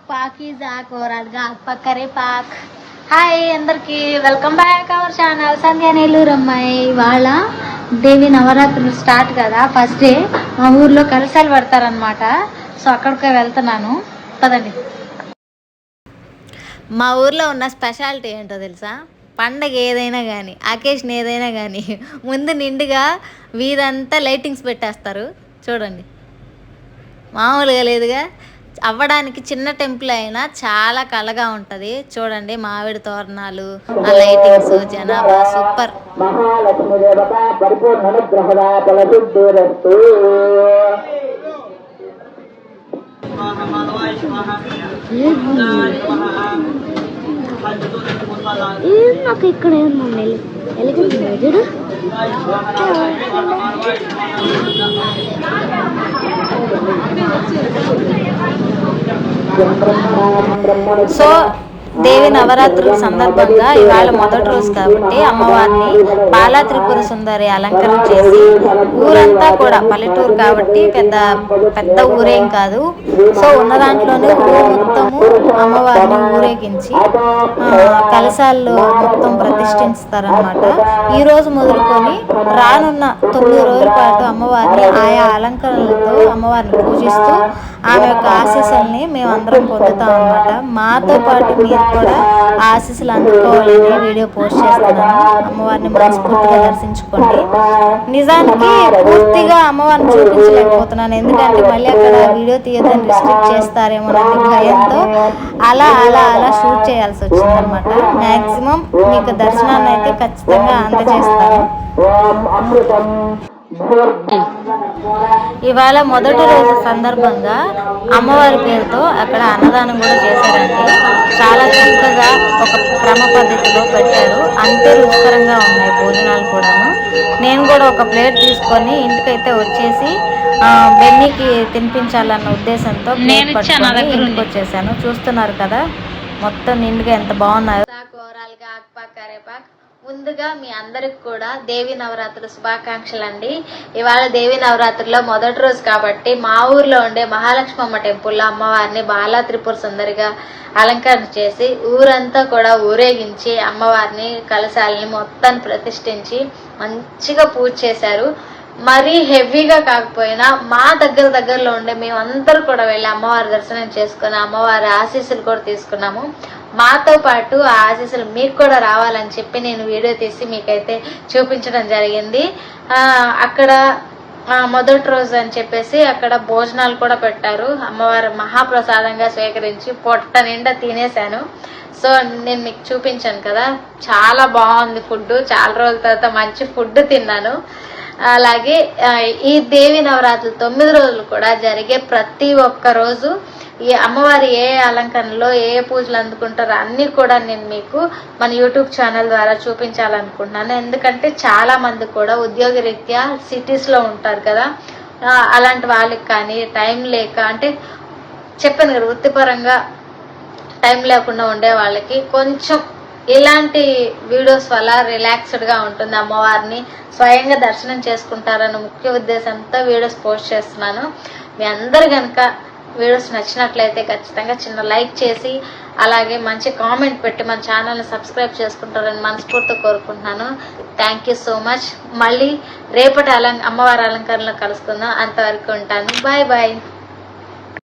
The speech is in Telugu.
పాక్ ఈజ్ ఆకోరాలుగా పక్కరే పాక్. హాయ్ అందరికి, వెల్కమ్ బ్యాక్ అవర్ ఛానల్ సంధ్య నెల్లూరు అమ్మాయి. వాళ్ళ దేవి నవరాత్రులు స్టార్ట్ కదా, ఫస్ట్ డే మా ఊర్లో కలశాలు పడతారనమాట. సో అక్కడికే వెళ్తున్నాను కదండి. మా ఊర్లో ఉన్న స్పెషాలిటీ ఏంటో తెలుసా? పండగ ఏదైనా కానీ, అకేషన్ ఏదైనా కానీ ముందు నిండుగా వీధంతా లైటింగ్స్ పెట్టేస్తారు. చూడండి, మామూలుగా లేదుగా. అవ్వడానికి చిన్న టెంపుల్ అయినా చాలా కళగా ఉంటుంది. చూడండి, మామిడి తోరణాలు, ఆ లైటింగ్స్, జనాభా సూపర్. నాకు ఇక్కడ ఏమన్నా చూడు. సో దేవి నవరాత్రుల సందర్భంగా ఇవాళ మొదటి రోజు కాబట్టి అమ్మవారిని బాలా త్రిపుర సుందరి అలంకరణ చేసి ఊరంతా కూడా, పల్లెటూరు కాబట్టి పెద్ద ఊరేం కాదు. సో ఉన్న దాంట్లోనే ఊరు మొత్తము అమ్మవారిని ఊరేగించి కలశాల్లో మొత్తం ప్రతిష్ఠిస్తారనమాట. ఈ రోజు మొదలుకొని రానున్న 9 రోజుల పాటు అమ్మవారిని ఆయా అలంకరణలతో అమ్మవారిని పూజిస్తూ ఆమె యొక్క ఆశీస్సుల్ని మేమందరం పొందుతాం అనమాట. మాతో పాటు మీరు కూడా ఆశీస్సులు అందుకోవాలని వీడియో పోస్ట్ చేస్తున్నాను. అమ్మవారిని మనస్ఫూర్తిగా దర్శించుకోండి. నిజానికి పూర్తిగా అమ్మవారిని చూపించలేకపోతున్నాను, ఎందుకంటే మళ్ళీ అక్కడ వీడియో తీయదని రిస్ట్రిక్ట్ చేస్తారేమో అనే భయంతో అలా షూట్ చేయాల్సి వచ్చింది అనమాట. మ్యాక్సిమం మీకు దర్శనాన్ని అయితే ఖచ్చితంగా అందజేస్తాను. ఇవాళ మొదటి రోజు సందర్భంగా అమ్మవారి పేరుతో అక్కడ అన్నదానం కూడా చేశారండి. చాలా చక్కగా ఒక క్రమ పద్ధతిలో పెట్టారు. అంతే రుచికరంగా ఉన్నాయి భోజనాలు కూడాను. నేను కూడా ఒక ప్లేట్ తీసుకొని ఇంటికైతే వచ్చేసి బెన్నీకి తినిపించాలన్న ఉద్దేశంతో ప్లేట్ పట్టుకొని ఇంటికి వచ్చేసాను. చూస్తున్నారు కదా మొత్తం నిండుగా ఎంత బాగున్నాయో. ముందుగా మీ అందరికి కూడా దేవి నవరాత్రుల శుభాకాంక్షలు అండి. ఇవాళ దేవి నవరాత్రుల్లో మొదటి రోజు కాబట్టి మా ఊర్లో ఉండే మహాలక్ష్మమ్మ టెంపుల్లో అమ్మవారిని బాలా త్రిపుర సుందరిగా అలంకరణ చేసి ఊరంతా కూడా ఊరేగించి అమ్మవారిని కలశాలని మొత్తాన్ని ప్రతిష్ఠించి మంచిగా పూజ చేశారు. మరీ హెవీగా కాకపోయినా మా దగ్గరలో ఉండే మేమందరూ కూడా వెళ్ళి అమ్మవారి దర్శనం చేసుకుని అమ్మవారి ఆశీస్సులు కూడా తీసుకున్నాము. మాతో పాటు ఆ ఆశీస్సులు మీకు కూడా రావాలని చెప్పి నేను వీడియో తీసి మీకైతే చూపించడం జరిగింది. అక్కడ మొదటి రోజు అని చెప్పేసి అక్కడ భోజనాలు కూడా పెట్టారు. అమ్మవారు మహాప్రసాదంగా స్వీకరించి పొట్ట నిండా తినేశాను. సో నేను మీకు చూపించాను కదా, చాలా బాగుంది ఫుడ్. చాలా రోజుల తర్వాత మంచి ఫుడ్ తిన్నాను. అలాగే ఈ దేవి నవరాత్రులు 9 రోజులు కూడా జరిగే ప్రతి ఒక్క రోజు ఈ అమ్మవారి ఏ అలంకరణలో ఏ పూజలు అందుకుంటారో అన్నీ కూడా నేను మీకు మన యూట్యూబ్ ఛానల్ ద్వారా చూపించాలనుకుంటున్నాను. ఎందుకంటే చాలా మంది కూడా ఉద్యోగ రీత్యా సిటీస్లో ఉంటారు కదా, అలాంటి వాళ్ళకి కానీ టైం లేక, అంటే చెప్పాను కదా, వృత్తిపరంగా టైం లేకుండా ఉండే వాళ్ళకి కొంచెం ఇలాంటి వీడియోస్ వల్ల రిలాక్స్డ్గా ఉంటుంది. అమ్మవారిని స్వయంగా దర్శనం చేసుకుంటారన్న ముఖ్య ఉద్దేశంతో వీడియోస్ పోస్ట్ చేస్తున్నాను. మీ అందరు కనుక వీడియోస్ నచ్చినట్లయితే ఖచ్చితంగా చిన్న లైక్ చేసి అలాగే మంచి కామెంట్ పెట్టి మన ఛానల్ని సబ్స్క్రైబ్ చేసుకుంటారని మనస్ఫూర్తిగా కోరుకుంటున్నాను. Thank you so much. మళ్ళీ రేపటి అమ్మవారి అలంకరణలో కలుసుకుందాం. అంతవరకు ఉంటాను. Bye bye.